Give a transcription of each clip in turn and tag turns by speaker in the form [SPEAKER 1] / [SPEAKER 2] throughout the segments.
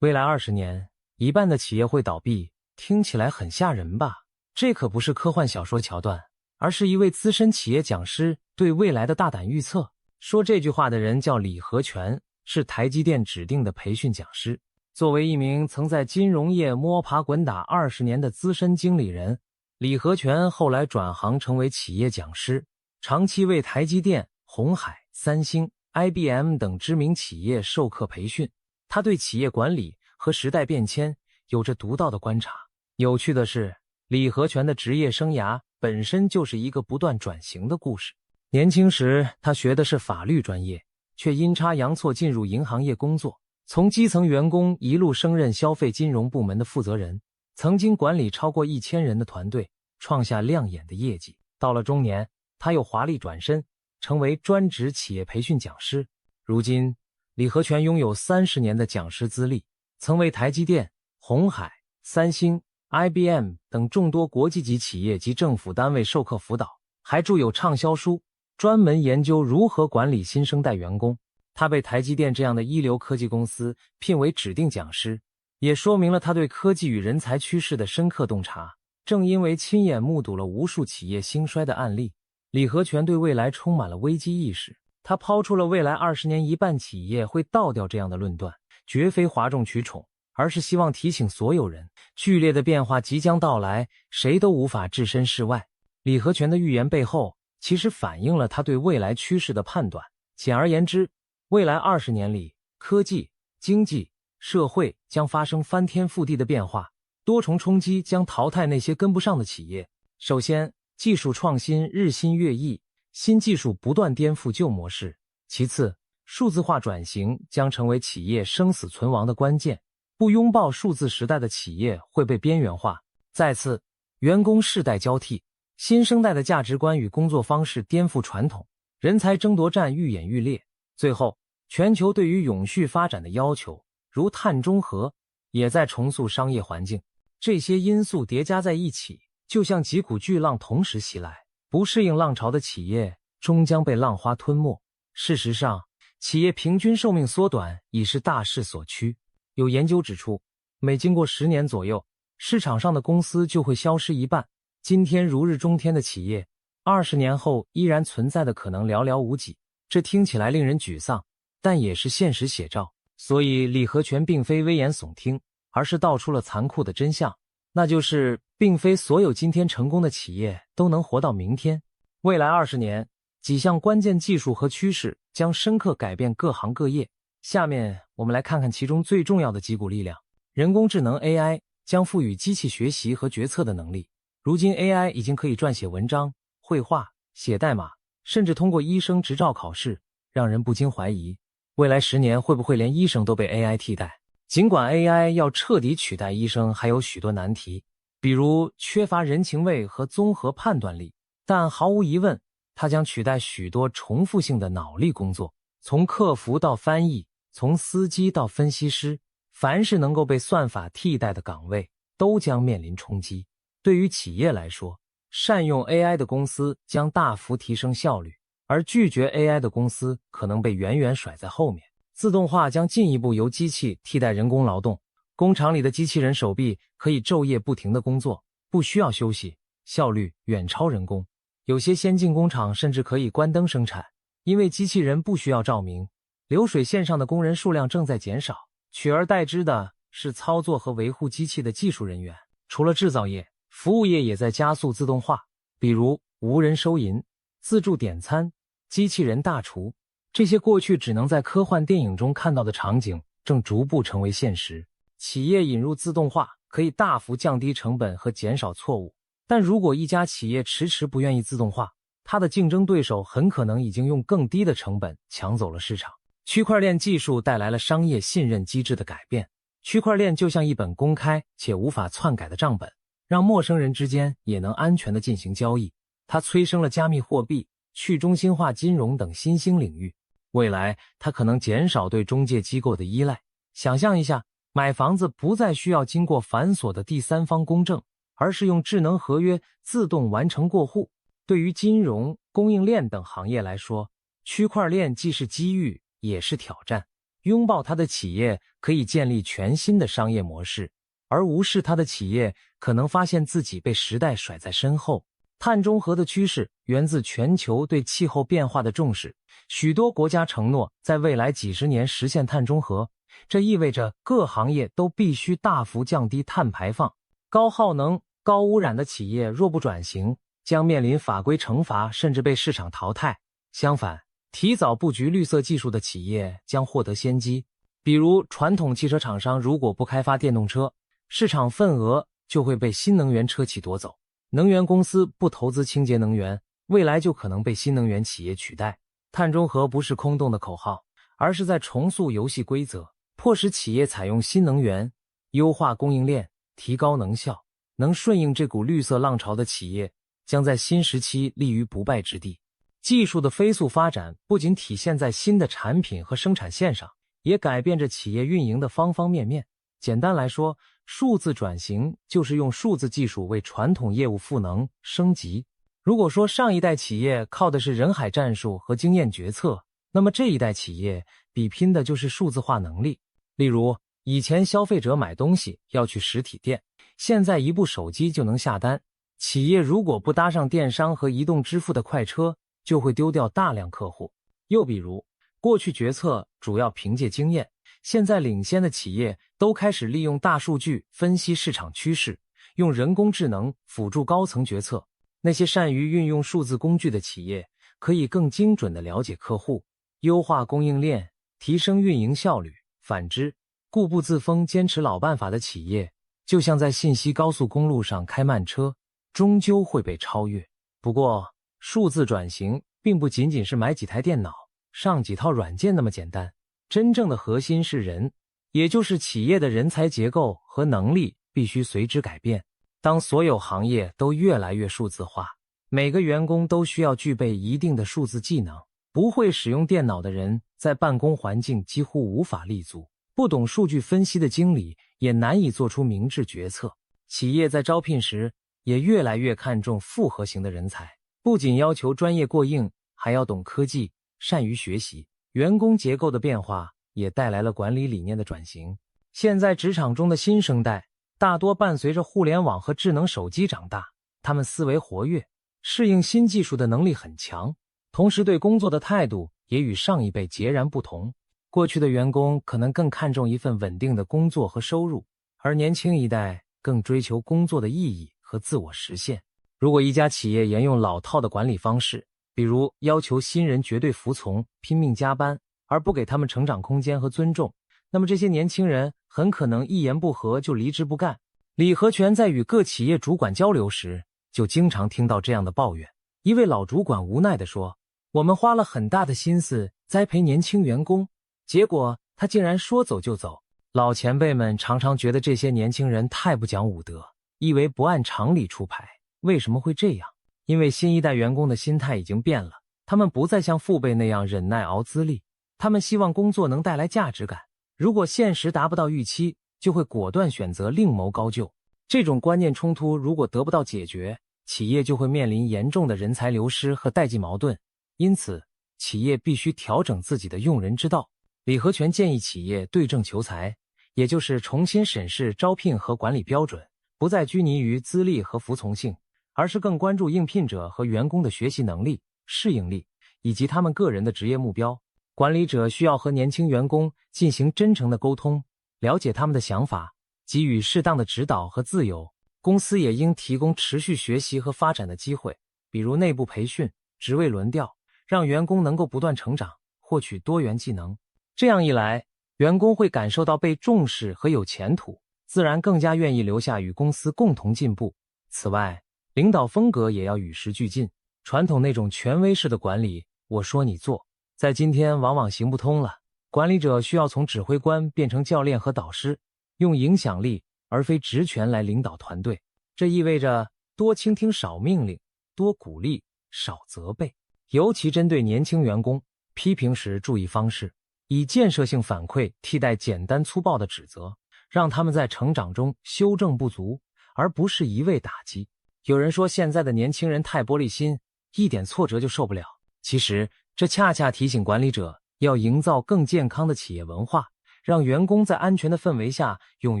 [SPEAKER 1] 未来20年，一半的企业会倒闭，听起来很吓人吧？这可不是科幻小说桥段，而是一位资深企业讲师对未来的大胆预测。说这句话的人叫李和全，是台积电指定的培训讲师。作为一名曾在金融业摸爬滚打20年的资深经理人，李和全后来转行成为企业讲师，长期为台积电、鸿海、三星、IBM 等知名企业授课培训。他对企业管理和时代变迁有着独到的观察。有趣的是，李和全的职业生涯本身就是一个不断转型的故事。年轻时，他学的是法律专业，却阴差阳错进入银行业工作，从基层员工一路升任消费金融部门的负责人，曾经管理超过1000人的团队，创下亮眼的业绩。到了中年，他又华丽转身，成为专职企业培训讲师。如今，李和全拥有30年的讲师资历，曾为台积电、鸿海、三星、IBM 等众多国际级企业及政府单位授课辅导，还著有畅销书，专门研究如何管理新生代员工。他被台积电这样的一流科技公司聘为指定讲师，也说明了他对科技与人才趋势的深刻洞察。正因为亲眼目睹了无数企业兴衰的案例，李和全对未来充满了危机意识。他抛出了未来20年一半企业会倒掉这样的论断，绝非哗众取宠，而是希望提醒所有人，剧烈的变化即将到来，谁都无法置身事外。李和全的预言背后，其实反映了他对未来趋势的判断。简而言之，未来20年里，科技、经济、社会将发生翻天覆地的变化，多重冲击将淘汰那些跟不上的企业。首先，技术创新日新月异，新技术不断颠覆旧模式。其次，数字化转型将成为企业生死存亡的关键，不拥抱数字时代的企业会被边缘化。再次，员工世代交替，新生代的价值观与工作方式颠覆传统，人才争夺战愈演愈烈。最后，全球对于永续发展的要求，如碳中和，也在重塑商业环境。这些因素叠加在一起，就像几股巨浪同时袭来，不适应浪潮的企业终将被浪花吞没。事实上，企业平均寿命缩短已是大势所趋。有研究指出，每经过10年左右，市场上的公司就会消失一半。今天如日中天的企业，20年后依然存在的可能寥寥无几。这听起来令人沮丧，但也是现实写照。所以李和全并非危言耸听，而是道出了残酷的真相，那就是并非所有今天成功的企业都能活到明天。未来20年，几项关键技术和趋势将深刻改变各行各业。下面我们来看看其中最重要的几股力量。人工智能 AI 将赋予机器学习和决策的能力。如今 AI 已经可以撰写文章、绘画、写代码，甚至通过医生执照考试，让人不禁怀疑，未来10年会不会连医生都被 AI 替代？尽管 AI 要彻底取代医生还有许多难题，比如缺乏人情味和综合判断力，但毫无疑问，它将取代许多重复性的脑力工作，从客服到翻译，从司机到分析师，凡是能够被算法替代的岗位都将面临冲击。对于企业来说，善用 AI 的公司将大幅提升效率，而拒绝 AI 的公司可能被远远甩在后面。自动化将进一步由机器替代人工劳动，工厂里的机器人手臂可以昼夜不停地工作，不需要休息，效率远超人工。有些先进工厂甚至可以关灯生产，因为机器人不需要照明。流水线上的工人数量正在减少，取而代之的是操作和维护机器的技术人员。除了制造业，服务业也在加速自动化，比如无人收银、自助点餐、机器人大厨，这些过去只能在科幻电影中看到的场景正逐步成为现实。企业引入自动化可以大幅降低成本和减少错误，但如果一家企业迟迟不愿意自动化，它的竞争对手很可能已经用更低的成本抢走了市场。区块链技术带来了商业信任机制的改变。区块链就像一本公开且无法篡改的账本，让陌生人之间也能安全地进行交易。它催生了加密货币、去中心化金融等新兴领域。未来，它可能减少对中介机构的依赖。想象一下，买房子不再需要经过繁琐的第三方公证，而是用智能合约自动完成过户。对于金融、供应链等行业来说，区块链既是机遇，也是挑战。拥抱它的企业可以建立全新的商业模式，而无视它的企业可能发现自己被时代甩在身后。碳中和的趋势源自全球对气候变化的重视，许多国家承诺在未来几十年实现碳中和，这意味着各行业都必须大幅降低碳排放。高耗能、高污染的企业若不转型，将面临法规惩罚，甚至被市场淘汰。相反，提早布局绿色技术的企业将获得先机。比如传统汽车厂商如果不开发电动车，市场份额就会被新能源车企夺走。能源公司不投资清洁能源，未来就可能被新能源企业取代。碳中和不是空洞的口号，而是在重塑游戏规则，迫使企业采用新能源，优化供应链，提高能效。能顺应这股绿色浪潮的企业，将在新时期立于不败之地。技术的飞速发展不仅体现在新的产品和生产线上，也改变着企业运营的方方面面。简单来说，数字转型就是用数字技术为传统业务赋能升级。如果说上一代企业靠的是人海战术和经验决策，那么这一代企业比拼的就是数字化能力。例如，以前消费者买东西要去实体店，现在一部手机就能下单。企业如果不搭上电商和移动支付的快车，就会丢掉大量客户。又比如，过去决策主要凭借经验，现在领先的企业都开始利用大数据分析市场趋势，用人工智能辅助高层决策。那些善于运用数字工具的企业，可以更精准地了解客户，优化供应链，提升运营效率。反之，固步自封坚持老办法的企业，就像在信息高速公路上开慢车，终究会被超越。不过，数字转型并不仅仅是买几台电脑，上几套软件那么简单。真正的核心是人，也就是企业的人才结构和能力必须随之改变。当所有行业都越来越数字化，每个员工都需要具备一定的数字技能。不会使用电脑的人在办公环境几乎无法立足，不懂数据分析的经理也难以做出明智决策。企业在招聘时也越来越看重复合型的人才，不仅要求专业过硬，还要懂科技，善于学习。员工结构的变化也带来了管理理念的转型。现在职场中的新生代大多伴随着互联网和智能手机长大，他们思维活跃，适应新技术的能力很强，同时对工作的态度也与上一辈截然不同。过去的员工可能更看重一份稳定的工作和收入，而年轻一代更追求工作的意义和自我实现。如果一家企业沿用老套的管理方式，比如要求新人绝对服从、拼命加班，而不给他们成长空间和尊重，那么这些年轻人很可能一言不合就离职不干。李和全在与各企业主管交流时，就经常听到这样的抱怨。一位老主管无奈地说，我们花了很大的心思栽培年轻员工，结果他竟然说走就走。老前辈们常常觉得这些年轻人太不讲武德，以为不按常理出牌。为什么会这样？因为新一代员工的心态已经变了，他们不再像父辈那样忍耐熬资历，他们希望工作能带来价值感。如果现实达不到预期，就会果断选择另谋高就。这种观念冲突如果得不到解决，企业就会面临严重的人才流失和代际矛盾。因此，企业必须调整自己的用人之道。李和全建议企业对症求才，也就是重新审视招聘和管理标准，不再拘泥于资历和服从性，而是更关注应聘者和员工的学习能力、适应力，以及他们个人的职业目标。管理者需要和年轻员工进行真诚的沟通，了解他们的想法，给予适当的指导和自由。公司也应提供持续学习和发展的机会，比如内部培训、职位轮调，让员工能够不断成长，获取多元技能。这样一来，员工会感受到被重视和有前途，自然更加愿意留下与公司共同进步。此外，领导风格也要与时俱进。传统那种权威式的管理，我说你做，在今天往往行不通了。管理者需要从指挥官变成教练和导师，用影响力而非职权来领导团队。这意味着多倾听少命令，多鼓励少责备。尤其针对年轻员工，批评时注意方式，以建设性反馈替代简单粗暴的指责，让他们在成长中修正不足，而不是一味打击。有人说现在的年轻人太玻璃心，一点挫折就受不了。其实这恰恰提醒管理者要营造更健康的企业文化，让员工在安全的氛围下勇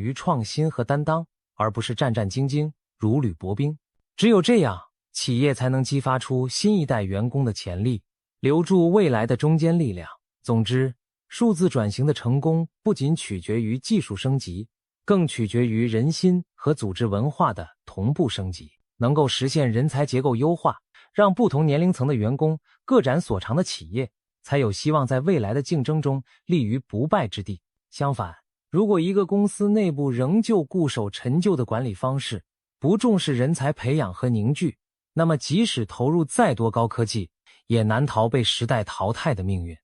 [SPEAKER 1] 于创新和担当，而不是战战兢兢、如履薄冰。只有这样，企业才能激发出新一代员工的潜力，留住未来的中坚力量。总之，数字转型的成功不仅取决于技术升级，更取决于人心和组织文化的同步升级。能够实现人才结构优化，让不同年龄层的员工各展所长的企业，才有希望在未来的竞争中立于不败之地。相反，如果一个公司内部仍旧固守陈旧的管理方式，不重视人才培养和凝聚，那么即使投入再多高科技，也难逃被时代淘汰的命运。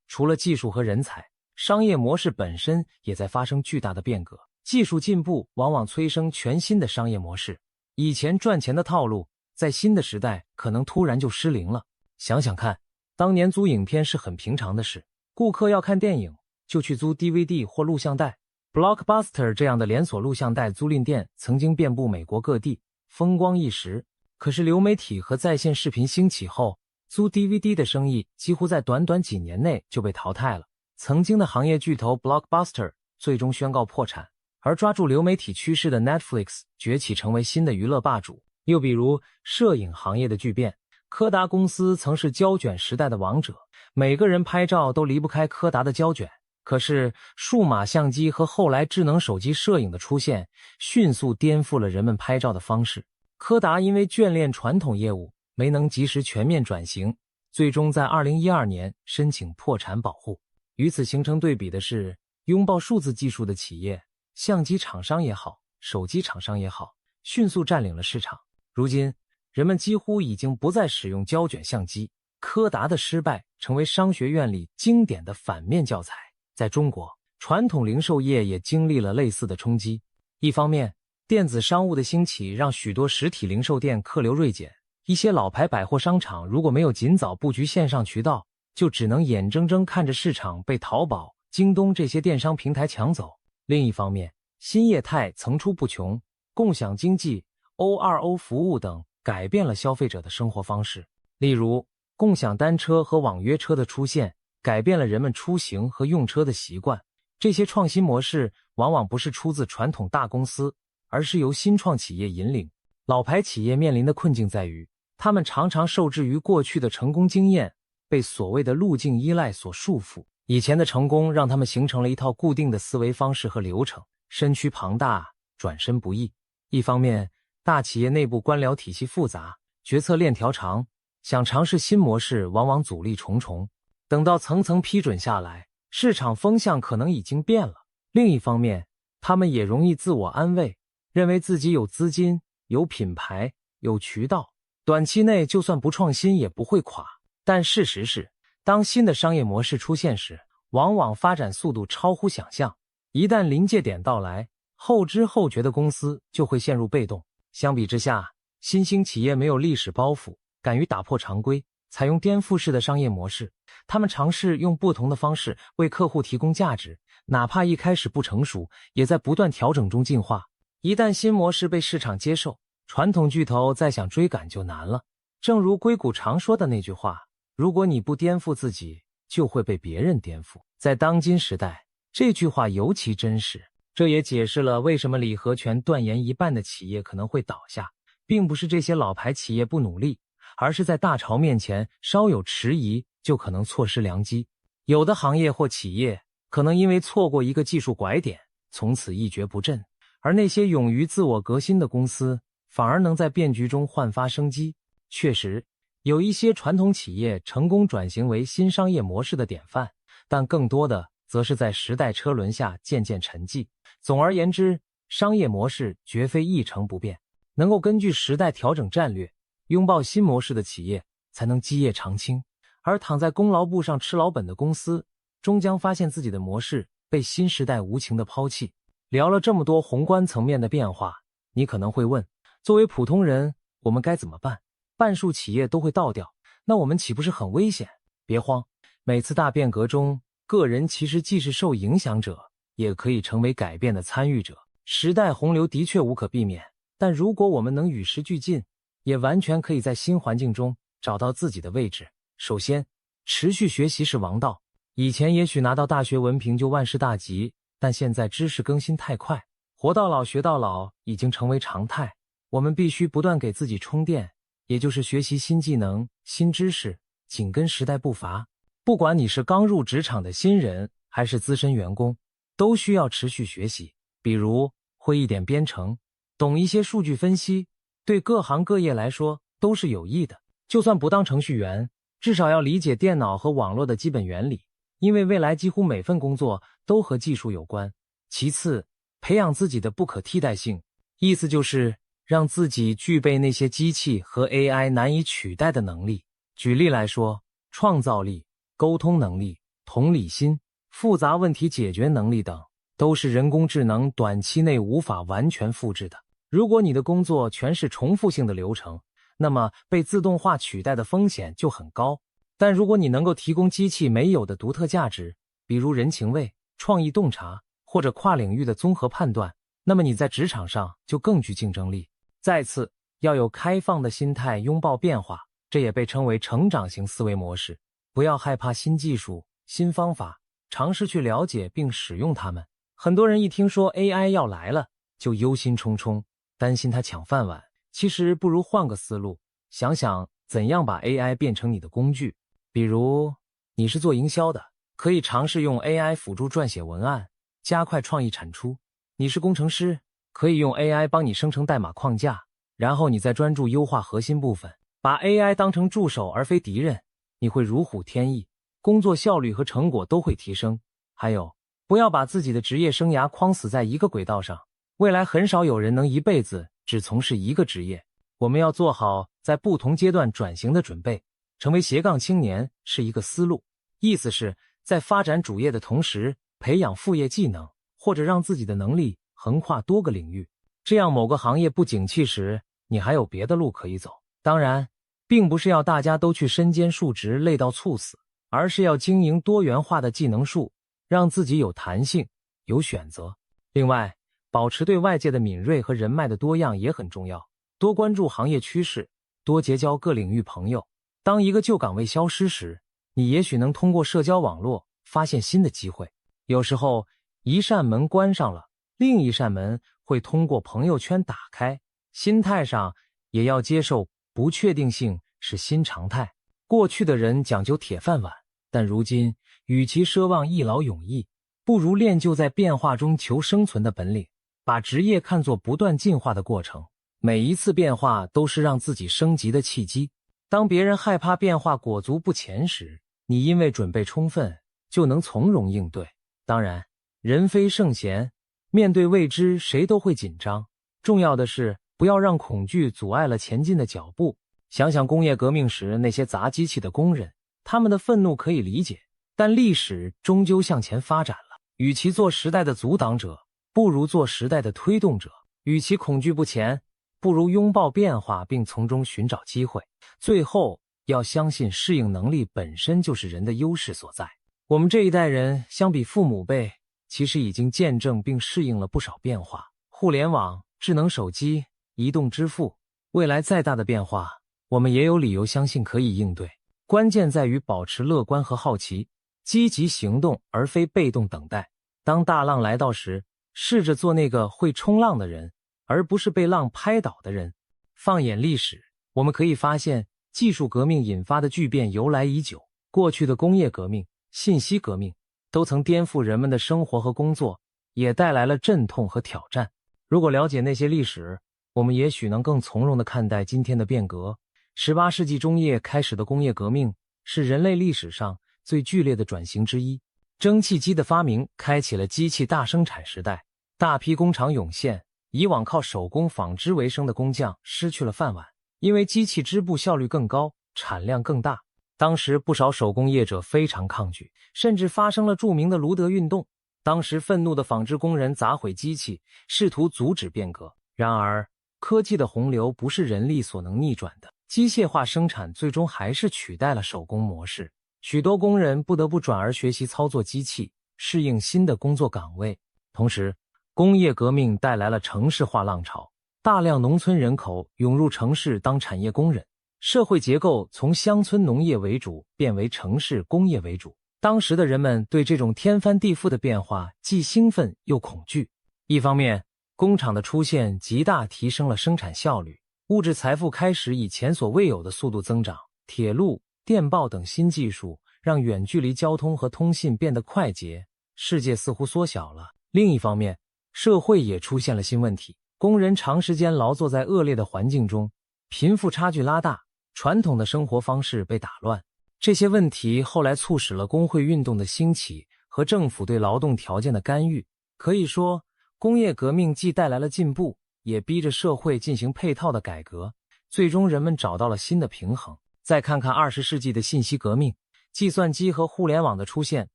[SPEAKER 1] 除了技术和人才，商业模式本身也在发生巨大的变革。技术进步往往催生全新的商业模式，以前赚钱的套路，在新的时代可能突然就失灵了。想想看，当年租影片是很平常的事，顾客要看电影就去租 DVD 或录像带。Blockbuster 这样的连锁录像带租赁店曾经遍布美国各地，风光一时。可是流媒体和在线视频兴起后，租 DVD 的生意几乎在短短几年内就被淘汰了。曾经的行业巨头 Blockbuster 最终宣告破产，而抓住流媒体趋势的 Netflix 崛起成为新的娱乐霸主。又比如摄影行业的巨变，柯达公司曾是胶卷时代的王者，每个人拍照都离不开柯达的胶卷。可是数码相机和后来智能手机摄影的出现，迅速颠覆了人们拍照的方式。柯达因为眷恋传统业务，没能及时全面转型，最终在2012年申请破产保护。与此形成对比的是，拥抱数字技术的企业，相机厂商也好，手机厂商也好，迅速占领了市场。如今，人们几乎已经不再使用胶卷相机，柯达的失败成为商学院里经典的反面教材。在中国，传统零售业也经历了类似的冲击。一方面，电子商务的兴起让许多实体零售店客流锐减，一些老牌百货商场如果没有尽早布局线上渠道，就只能眼睁睁看着市场被淘宝、京东这些电商平台抢走。另一方面，新业态层出不穷，共享经济、O2O 服务等改变了消费者的生活方式。例如，共享单车和网约车的出现，改变了人们出行和用车的习惯。这些创新模式往往不是出自传统大公司，而是由新创企业引领。老牌企业面临的困境在于，他们常常受制于过去的成功经验，被所谓的路径依赖所束缚。以前的成功让他们形成了一套固定的思维方式和流程，身躯庞大，转身不易。一方面，大企业内部官僚体系复杂，决策链条长，想尝试新模式往往阻力重重。等到层层批准下来，市场风向可能已经变了。另一方面，他们也容易自我安慰，认为自己有资金、有品牌、有渠道，短期内就算不创新也不会垮。但事实是，当新的商业模式出现时，往往发展速度超乎想象。一旦临界点到来，后知后觉的公司就会陷入被动。相比之下，新兴企业没有历史包袱，敢于打破常规，采用颠覆式的商业模式。他们尝试用不同的方式为客户提供价值，哪怕一开始不成熟，也在不断调整中进化。一旦新模式被市场接受，传统巨头再想追赶就难了。正如硅谷常说的那句话，如果你不颠覆自己，就会被别人颠覆。在当今时代，这句话尤其真实。这也解释了为什么李和全断言一半的企业可能会倒下，并不是这些老牌企业不努力，而是在大潮面前稍有迟疑就可能错失良机。有的行业或企业可能因为错过一个技术拐点，从此一蹶不振，而那些勇于自我革新的公司反而能在变局中焕发生机。确实，有一些传统企业成功转型为新商业模式的典范，但更多的则是在时代车轮下渐渐沉寂。总而言之，商业模式绝非一成不变，能够根据时代调整战略，拥抱新模式的企业才能基业长青。而躺在功劳簿上吃老本的公司，终将发现自己的模式被新时代无情的抛弃。聊了这么多宏观层面的变化，你可能会问，作为普通人，我们该怎么办？半数企业都会倒掉，那我们岂不是很危险？别慌，每次大变革中，个人其实既是受影响者，也可以成为改变的参与者。时代洪流的确无可避免，但如果我们能与时俱进，也完全可以在新环境中找到自己的位置。首先，持续学习是王道。以前也许拿到大学文凭就万事大吉，但现在知识更新太快，活到老学到老已经成为常态。我们必须不断给自己充电，也就是学习新技能、新知识，紧跟时代步伐。不管你是刚入职场的新人，还是资深员工，都需要持续学习。比如会一点编程，懂一些数据分析，对各行各业来说都是有益的。就算不当程序员，至少要理解电脑和网络的基本原理，因为未来几乎每份工作都和技术有关。其次，培养自己的不可替代性，意思就是让自己具备那些机器和 AI 难以取代的能力。举例来说，创造力、沟通能力、同理心、复杂问题解决能力等，都是人工智能短期内无法完全复制的。如果你的工作全是重复性的流程，那么被自动化取代的风险就很高。但如果你能够提供机器没有的独特价值，比如人情味、创意洞察或者跨领域的综合判断，那么你在职场上就更具竞争力。再次，要有开放的心态，拥抱变化，这也被称为成长型思维模式。不要害怕新技术、新方法，尝试去了解并使用它们。很多人一听说 AI 要来了，就忧心忡忡，担心它抢饭碗。其实不如换个思路，想想怎样把 AI 变成你的工具。比如你是做营销的，可以尝试用 AI 辅助撰写文案，加快创意产出。你是工程师，可以用 AI 帮你生成代码框架，然后你再专注优化核心部分。把 AI 当成助手而非敌人，你会如虎添翼，工作效率和成果都会提升。还有，不要把自己的职业生涯框死在一个轨道上，未来很少有人能一辈子只从事一个职业。我们要做好在不同阶段转型的准备。成为斜杠青年是一个思路，意思是在发展主业的同时，培养副业技能，或者让自己的能力横跨多个领域，这样某个行业不景气时，你还有别的路可以走。当然，并不是要大家都去身兼数职累到猝死，而是要经营多元化的技能树，让自己有弹性，有选择。另外，保持对外界的敏锐和人脉的多样也很重要，多关注行业趋势，多结交各领域朋友。当一个旧岗位消失时，你也许能通过社交网络发现新的机会。有时候，一扇门关上了，另一扇门会通过朋友圈打开。心态上也要接受不确定性是新常态。过去的人讲究铁饭碗，但如今，与其奢望一劳永逸，不如练就在变化中求生存的本领。把职业看作不断进化的过程，每一次变化都是让自己升级的契机。当别人害怕变化裹足不前时，你因为准备充分，就能从容应对。当然，人非圣贤，面对未知谁都会紧张，重要的是不要让恐惧阻碍了前进的脚步。想想工业革命时那些砸机器的工人，他们的愤怒可以理解，但历史终究向前发展了。与其做时代的阻挡者，不如做时代的推动者。与其恐惧不前，不如拥抱变化并从中寻找机会。最后，要相信适应能力本身就是人的优势所在。我们这一代人相比父母辈，其实已经见证并适应了不少变化。互联网、智能手机、移动支付，未来再大的变化，我们也有理由相信可以应对。关键在于保持乐观和好奇，积极行动而非被动等待。当大浪来到时，试着做那个会冲浪的人，而不是被浪拍倒的人。放眼历史，我们可以发现，技术革命引发的巨变由来已久。过去的工业革命、信息革命都曾颠覆人们的生活和工作，也带来了阵痛和挑战。如果了解那些历史，我们也许能更从容地看待今天的变革。18世纪中叶开始的工业革命是人类历史上最剧烈的转型之一。蒸汽机的发明开启了机器大生产时代，大批工厂涌现，以往靠手工纺织为生的工匠失去了饭碗，因为机器织布效率更高，产量更大。当时不少手工业者非常抗拒，甚至发生了著名的卢德运动。当时愤怒的纺织工人砸毁机器，试图阻止变革。然而，科技的洪流不是人力所能逆转的，机械化生产最终还是取代了手工模式。许多工人不得不转而学习操作机器，适应新的工作岗位。同时，工业革命带来了城市化浪潮，大量农村人口涌入城市当产业工人，社会结构从乡村农业为主变为城市工业为主。当时的人们对这种天翻地覆的变化既兴奋又恐惧。一方面，工厂的出现极大提升了生产效率，物质财富开始以前所未有的速度增长，铁路、电报等新技术让远距离交通和通信变得快捷，世界似乎缩小了。另一方面，社会也出现了新问题，工人长时间劳作在恶劣的环境中，贫富差距拉大，传统的生活方式被打乱。这些问题后来促使了工会运动的兴起和政府对劳动条件的干预。可以说，工业革命既带来了进步，也逼着社会进行配套的改革，最终人们找到了新的平衡。再看看20世纪的信息革命，计算机和互联网的出现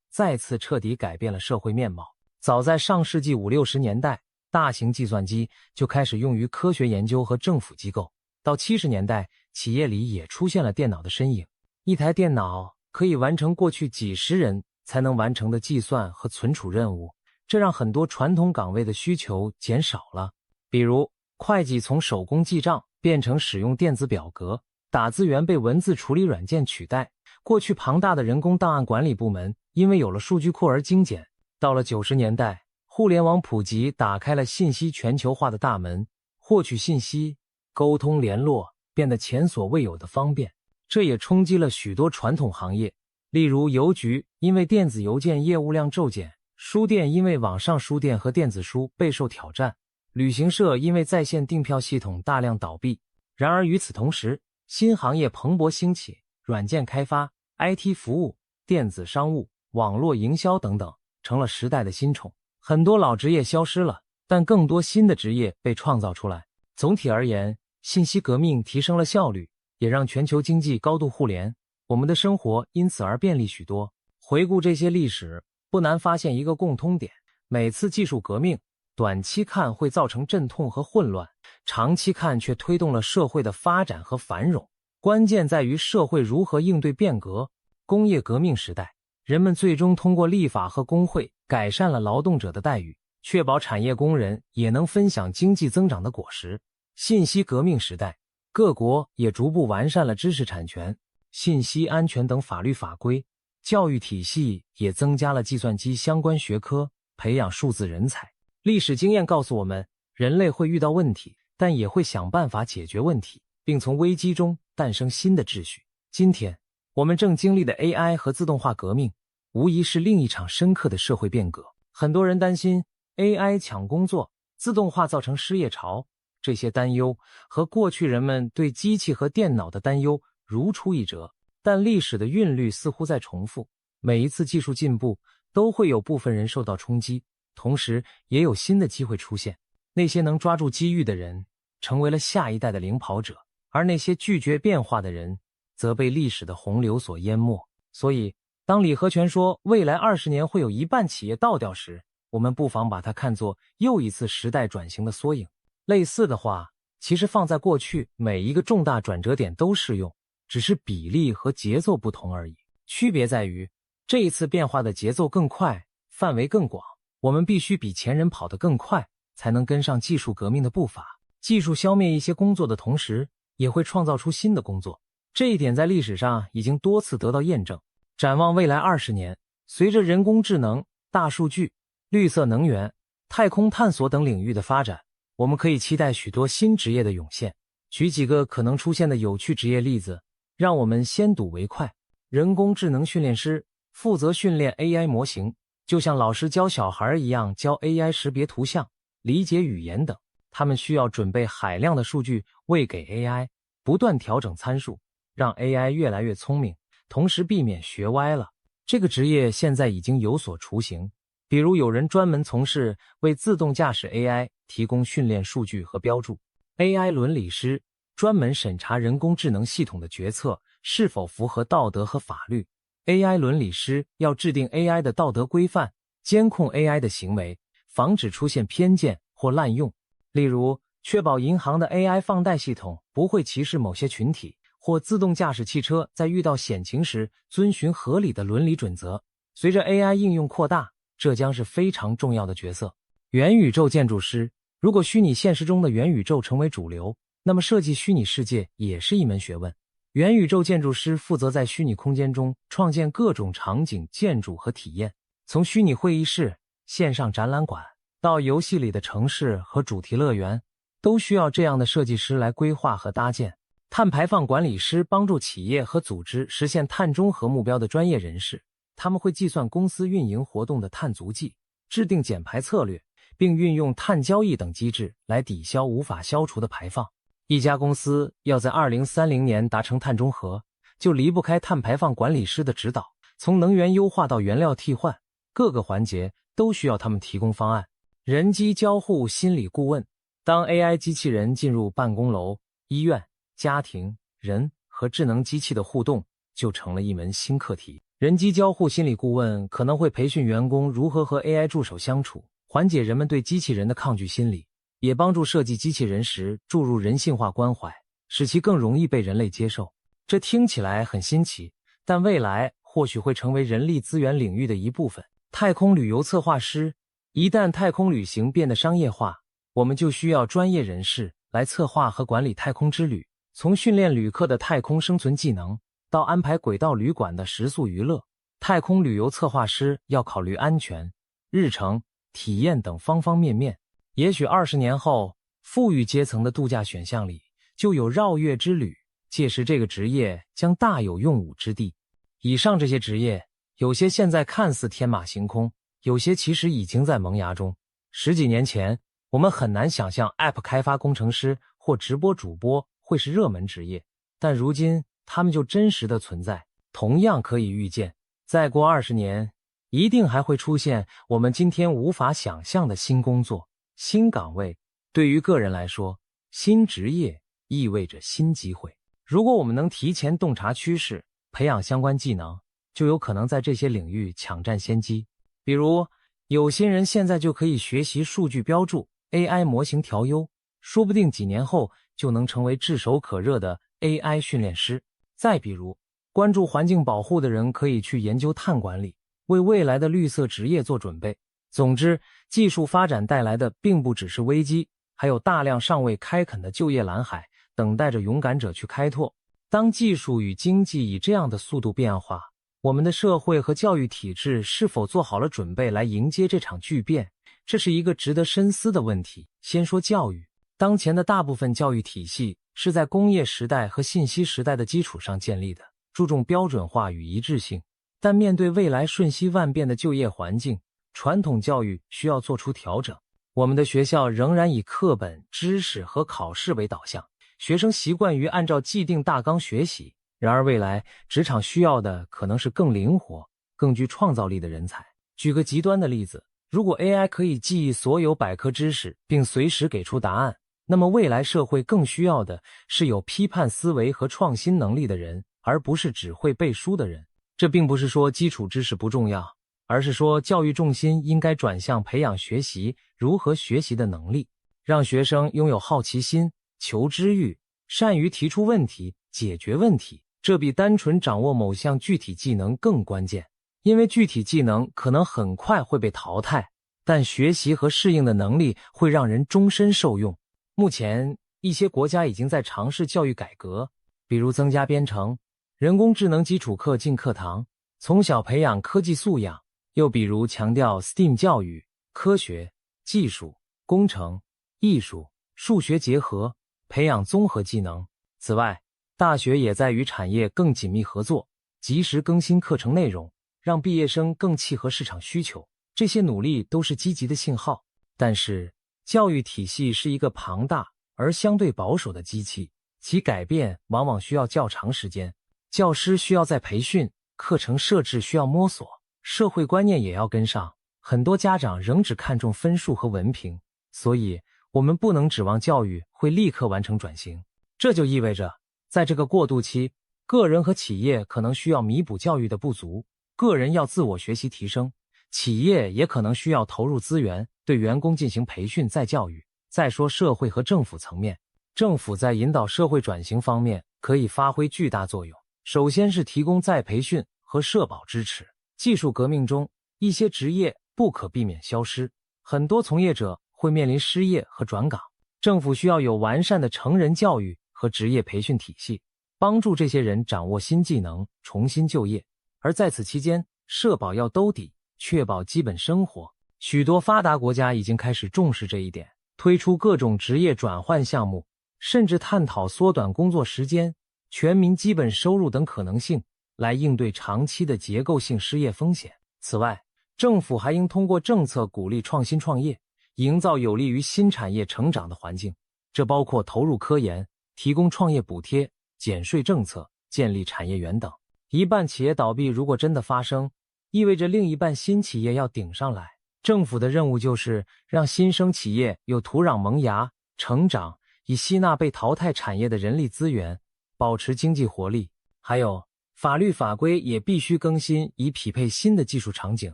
[SPEAKER 1] 再次彻底改变了社会面貌。早在上世纪50、60年代，大型计算机就开始用于科学研究和政府机构。到70年代，企业里也出现了电脑的身影。一台电脑可以完成过去几十人才能完成的计算和存储任务，这让很多传统岗位的需求减少了。比如，会计从手工记账变成使用电子表格，打字员被文字处理软件取代。过去庞大的人工档案管理部门因为有了数据库而精简。到了90年代，互联网普及打开了信息全球化的大门，获取信息、沟通联络变得前所未有的方便。这也冲击了许多传统行业，例如邮局因为电子邮件业务量骤减，书店因为网上书店和电子书备受挑战，旅行社因为在线订票系统大量倒闭。然而与此同时，新行业蓬勃兴起，软件开发、IT 服务、电子商务、网络营销等等，成了时代的新宠。很多老职业消失了，但更多新的职业被创造出来。总体而言，信息革命提升了效率，也让全球经济高度互联，我们的生活因此而便利许多。回顾这些历史，不难发现一个共通点：每次技术革命，短期看会造成阵痛和混乱，长期看却推动了社会的发展和繁荣。关键在于社会如何应对变革。工业革命时代，人们最终通过立法和工会改善了劳动者的待遇，确保产业工人也能分享经济增长的果实。信息革命时代，各国也逐步完善了知识产权、信息安全等法律法规，教育体系也增加了计算机相关学科，培养数字人才。历史经验告诉我们，人类会遇到问题，但也会想办法解决问题，并从危机中诞生新的秩序。今天，我们正经历的 AI 和自动化革命，无疑是另一场深刻的社会变革。很多人担心 AI 抢工作、自动化造成失业潮，这些担忧和过去人们对机器和电脑的担忧如出一辙。但历史的韵律似乎在重复，每一次技术进步都会有部分人受到冲击，同时也有新的机会出现。那些能抓住机遇的人成为了下一代的领跑者，而那些拒绝变化的人则被历史的洪流所淹没。所以当李和全说未来20年会有一半企业倒掉时，我们不妨把它看作又一次时代转型的缩影。类似的话其实放在过去每一个重大转折点都适用，只是比例和节奏不同而已。区别在于这一次变化的节奏更快，范围更广，我们必须比前人跑得更快，才能跟上技术革命的步伐。技术消灭一些工作的同时，也会创造出新的工作，这一点在历史上已经多次得到验证。展望未来20年，随着人工智能、大数据、绿色能源、太空探索等领域的发展，我们可以期待许多新职业的涌现。举几个可能出现的有趣职业例子，让我们先睹为快。人工智能训练师负责训练 AI 模型，就像老师教小孩一样，教 AI 识别图像、理解语言等。他们需要准备海量的数据喂给 AI， 不断调整参数，让 AI 越来越聪明，同时避免学歪了。这个职业现在已经有所雏形，比如有人专门从事为自动驾驶 AI 提供训练数据和标注。AI 伦理师专门审查人工智能系统的决策是否符合道德和法律。AI 伦理师要制定 AI 的道德规范，监控 AI 的行为，防止出现偏见或滥用。例如，确保银行的 AI 放贷系统不会歧视某些群体，或自动驾驶汽车在遇到险情时遵循合理的伦理准则。随着 AI 应用扩大，这将是非常重要的角色。元宇宙建筑师，如果虚拟现实中的元宇宙成为主流，那么设计虚拟世界也是一门学问。元宇宙建筑师负责在虚拟空间中创建各种场景、建筑和体验，从虚拟会议室、线上展览馆到游戏里的城市和主题乐园，都需要这样的设计师来规划和搭建。碳排放管理师帮助企业和组织实现碳中和目标的专业人士，他们会计算公司运营活动的碳足迹，制定减排策略，并运用碳交易等机制来抵消无法消除的排放。一家公司要在2030年达成碳中和，就离不开碳排放管理师的指导，从能源优化到原料替换，各个环节都需要他们提供方案。人机交互心理顾问，当 AI 机器人进入办公楼、医院、家庭，人和智能机器的互动就成了一门新课题。人机交互心理顾问可能会培训员工如何和 AI 助手相处，缓解人们对机器人的抗拒心理，也帮助设计机器人时注入人性化关怀，使其更容易被人类接受。这听起来很新奇，但未来或许会成为人力资源领域的一部分。太空旅游策划师，一旦太空旅行变得商业化，我们就需要专业人士来策划和管理太空之旅，从训练旅客的太空生存技能，到安排轨道旅馆的食宿娱乐，太空旅游策划师要考虑安全、日程、体验等方方面面。也许20年后，富裕阶层的度假选项里就有绕月之旅，届时这个职业将大有用武之地。以上这些职业，有些现在看似天马行空，有些其实已经在萌芽中。10几年前，我们很难想象 App 开发工程师或直播主播会是热门职业，但如今他们就真实的存在。同样可以预见，再过20年，一定还会出现我们今天无法想象的新工作、新岗位。对于个人来说，新职业意味着新机会。如果我们能提前洞察趋势，培养相关技能，就有可能在这些领域抢占先机。比如，有些人现在就可以学习数据标注、AI 模型调优，说不定几年后就能成为炙手可热的 AI 训练师。再比如，关注环境保护的人可以去研究碳管理，为未来的绿色职业做准备。总之，技术发展带来的并不只是危机，还有大量尚未开垦的就业蓝海，等待着勇敢者去开拓。当技术与经济以这样的速度变化，我们的社会和教育体制是否做好了准备来迎接这场巨变？这是一个值得深思的问题。先说教育，当前的大部分教育体系是在工业时代和信息时代的基础上建立的，注重标准化与一致性。但面对未来瞬息万变的就业环境，传统教育需要做出调整。我们的学校仍然以课本、知识和考试为导向，学生习惯于按照既定大纲学习。然而未来职场需要的可能是更灵活、更具创造力的人才。举个极端的例子，如果 AI 可以记忆所有百科知识并随时给出答案，那么未来社会更需要的是有批判思维和创新能力的人，而不是只会背书的人。这并不是说基础知识不重要，而是说教育重心应该转向培养学习如何学习的能力，让学生拥有好奇心、求知欲，善于提出问题、解决问题。这比单纯掌握某项具体技能更关键，因为具体技能可能很快会被淘汰，但学习和适应的能力会让人终身受用。目前，一些国家已经在尝试教育改革，比如增加编程、人工智能基础课进课堂，从小培养科技素养，又比如强调 STEAM 教育，科学、技术、工程、艺术、数学结合，培养综合技能。此外，大学也在与产业更紧密合作，及时更新课程内容，让毕业生更契合市场需求。这些努力都是积极的信号。但是，教育体系是一个庞大而相对保守的机器，其改变往往需要较长时间。教师需要再培训，课程设置需要摸索，社会观念也要跟上。很多家长仍只看重分数和文凭，所以我们不能指望教育会立刻完成转型。这就意味着，在这个过渡期，个人和企业可能需要弥补教育的不足，个人要自我学习提升，企业也可能需要投入资源，对员工进行培训再教育。再说社会和政府层面，政府在引导社会转型方面可以发挥巨大作用。首先是提供再培训和社保支持。技术革命中，一些职业不可避免消失，很多从业者会面临失业和转岗。政府需要有完善的成人教育和职业培训体系，帮助这些人掌握新技能，重新就业。而在此期间，社保要兜底，确保基本生活。许多发达国家已经开始重视这一点，推出各种职业转换项目，甚至探讨缩短工作时间、全民基本收入等可能性，来应对长期的结构性失业风险。此外，政府还应通过政策鼓励创新创业，营造有利于新产业成长的环境。这包括投入科研、提供创业补贴、减税政策、建立产业园等。一半企业倒闭如果真的发生，意味着另一半新企业要顶上来。政府的任务就是让新生企业有土壤萌芽、成长，以吸纳被淘汰产业的人力资源，保持经济活力。还有，法律法规也必须更新，以匹配新的技术场景。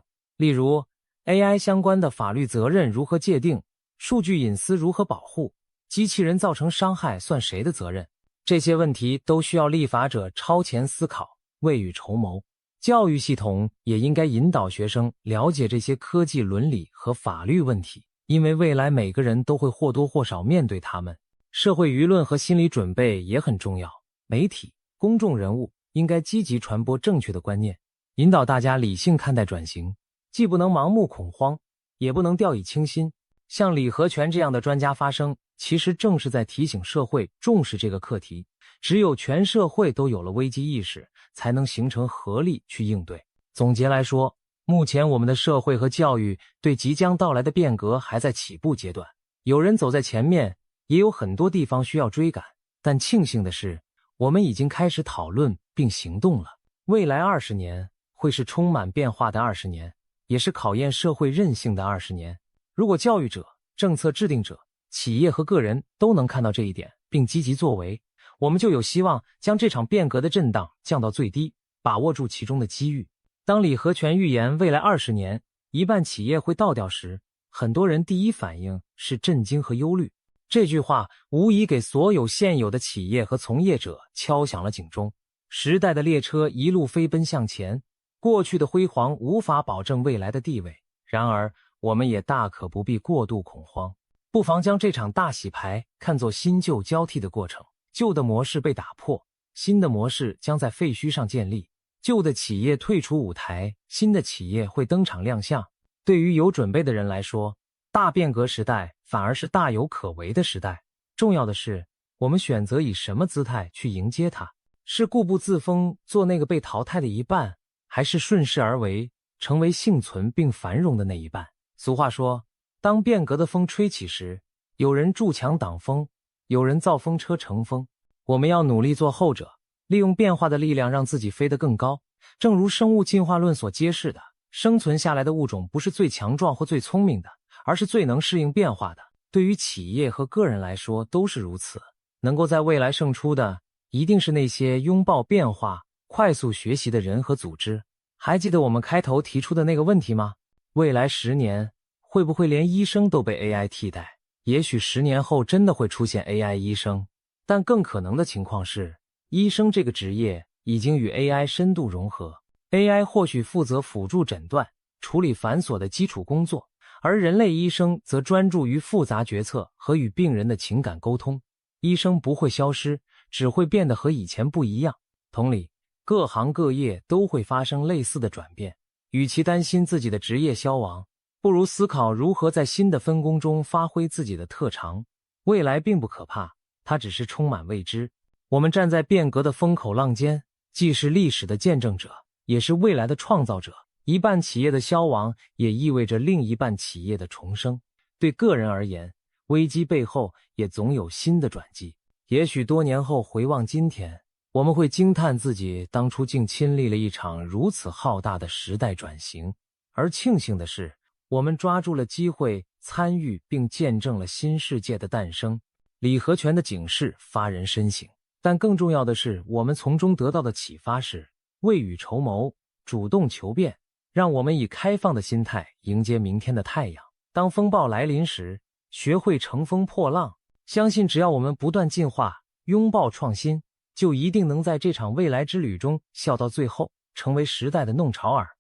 [SPEAKER 1] 例如 AI 相关的法律责任如何界定，数据隐私如何保护，机器人造成伤害算谁的责任，这些问题都需要立法者超前思考，未雨绸缪。教育系统也应该引导学生了解这些科技伦理和法律问题，因为未来每个人都会或多或少面对他们。社会舆论和心理准备也很重要，媒体、公众人物应该积极传播正确的观念，引导大家理性看待转型，既不能盲目恐慌，也不能掉以轻心。像李和全这样的专家发声，其实正是在提醒社会重视这个课题。只有全社会都有了危机意识，才能形成合力去应对。总结来说，目前我们的社会和教育对即将到来的变革还在起步阶段，有人走在前面，也有很多地方需要追赶。但庆幸的是，我们已经开始讨论并行动了。未来20年会是充满变化的20年，也是考验社会韧性的20年。如果教育者、政策制定者、企业和个人都能看到这一点，并积极作为，我们就有希望将这场变革的震荡降到最低，把握住其中的机遇。当李和全预言未来20年一半企业会倒掉时，很多人第一反应是震惊和忧虑。这句话无疑给所有现有的企业和从业者敲响了警钟。时代的列车一路飞奔向前，过去的辉煌无法保证未来的地位。然而，我们也大可不必过度恐慌，不妨将这场大洗牌看作新旧交替的过程。旧的模式被打破，新的模式将在废墟上建立。旧的企业退出舞台，新的企业会登场亮相。对于有准备的人来说，大变革时代反而是大有可为的时代。重要的是，我们选择以什么姿态去迎接它，是固步自封，做那个被淘汰的一半，还是顺势而为，成为幸存并繁荣的那一半。俗话说，当变革的风吹起时，有人筑墙挡风，有人造风车乘风。我们要努力做后者，利用变化的力量让自己飞得更高。正如生物进化论所揭示的，生存下来的物种不是最强壮或最聪明的，而是最能适应变化的。对于企业和个人来说都是如此。能够在未来胜出的，一定是那些拥抱变化、快速学习的人和组织。还记得我们开头提出的那个问题吗？未来10年，会不会连医生都被 AI 替代？也许10年后真的会出现 AI 医生，但更可能的情况是，医生这个职业已经与 AI 深度融合。AI 或许负责辅助诊断，处理繁琐的基础工作，而人类医生则专注于复杂决策和与病人的情感沟通。医生不会消失，只会变得和以前不一样。同理，各行各业都会发生类似的转变。与其担心自己的职业消亡，不如思考如何在新的分工中发挥自己的特长。未来并不可怕，它只是充满未知。我们站在变革的风口浪尖，既是历史的见证者，也是未来的创造者。一半企业的消亡，也意味着另一半企业的重生。对个人而言，危机背后也总有新的转机。也许多年后回望今天，我们会惊叹自己当初竟亲历了一场如此浩大的时代转型。而庆幸的是，我们抓住了机会，参与并见证了新世界的诞生。李和全的警示发人深省，但更重要的是，我们从中得到的启发是未雨绸缪，主动求变，让我们以开放的心态迎接明天的太阳。当风暴来临时，学会乘风破浪，相信只要我们不断进化，拥抱创新，就一定能在这场未来之旅中笑到最后，成为时代的弄潮儿。